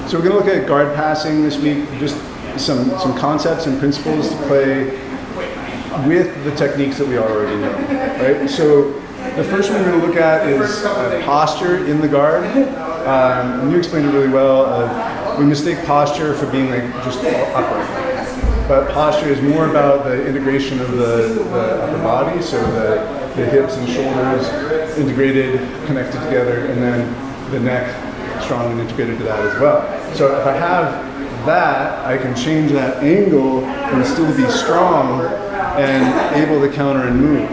So we're going to look at guard passing this week, just some concepts and principles to play with the techniques that we already know, right? So the first one we're going to look at is posture in the guard. And you explained it really well. We mistake posture for being like just upright. But posture is more about the integration of the upper body, so the hips and shoulders integrated, connected together, and then the neck strong and integrated to that as well. So if I have that, I can change that angle and still be strong and able to counter and move.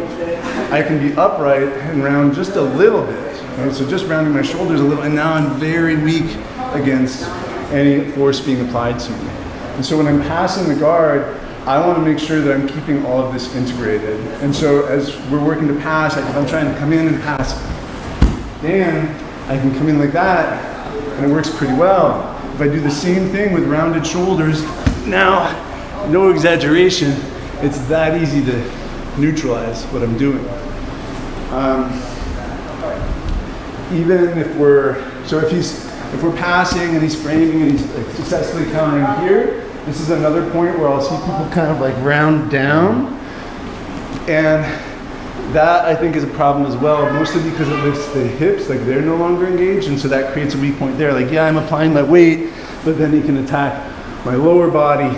I can be upright and round just a little bit. Right? So just rounding my shoulders a little, and now I'm very weak against any force being applied to me. And so when I'm passing the guard, I want to make sure that I'm keeping all of this integrated. And so as we're working to pass, if I'm trying to come in and pass Dan, I can come in like that, and it works pretty well. If I do the same thing with rounded shoulders, now, no exaggeration, it's that easy to neutralize what I'm doing. Even if if we're passing and he's framing and he's like successfully countering here, this is another point where I'll see people kind of like round down, and that I think is a problem as well, mostly because it lifts the hips, like they're no longer engaged, and so that creates a weak point there. Like, yeah, I'm applying my weight, but then he can attack my lower body,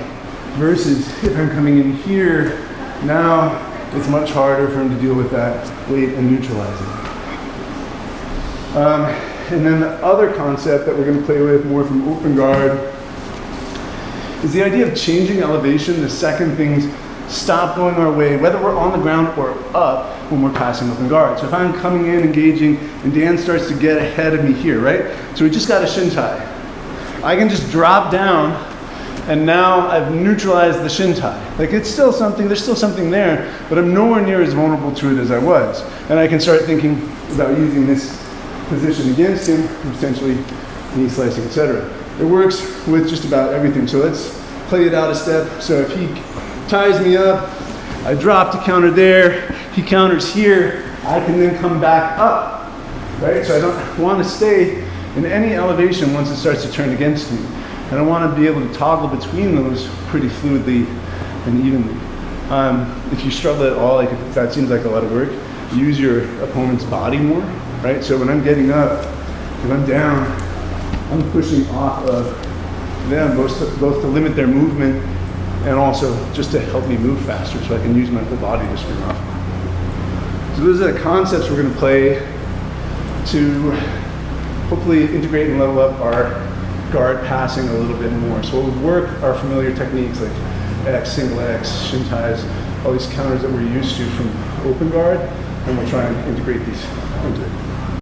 versus if I'm coming in here, now it's much harder for him to deal with that weight and neutralize it. And then the other concept that we're going to play with more from open guard is the idea of changing elevation the second things stop going our way, whether we're on the ground or up when we're passing open guard. So if I'm coming in, engaging, and Dan starts to get ahead of me here, right? So we just got a shin tie. I can just drop down, and now I've neutralized the shin tie. Like it's still something, there's still something there, but I'm nowhere near as vulnerable to it as I was. And I can start thinking about using this position against him, potentially knee slicing, etc. It works with just about everything. So let's play it out a step. So if he ties me up, I drop to counter there, he counters here, I can then come back up, right? So I don't want to stay in any elevation once it starts to turn against me. And I want to be able to toggle between those pretty fluidly and evenly. If you struggle at all, like if that seems like a lot of work, use your opponent's body more, right? So when I'm getting up, if I'm down, I'm pushing off of them, both to limit their movement and also just to help me move faster so I can use my whole body to spring off. So those are the concepts we're going to play to hopefully integrate and level up our guard passing a little bit more. So we'll work our familiar techniques like X, single X, shin ties, all these counters that we're used to from open guard, and we'll try and integrate these into it.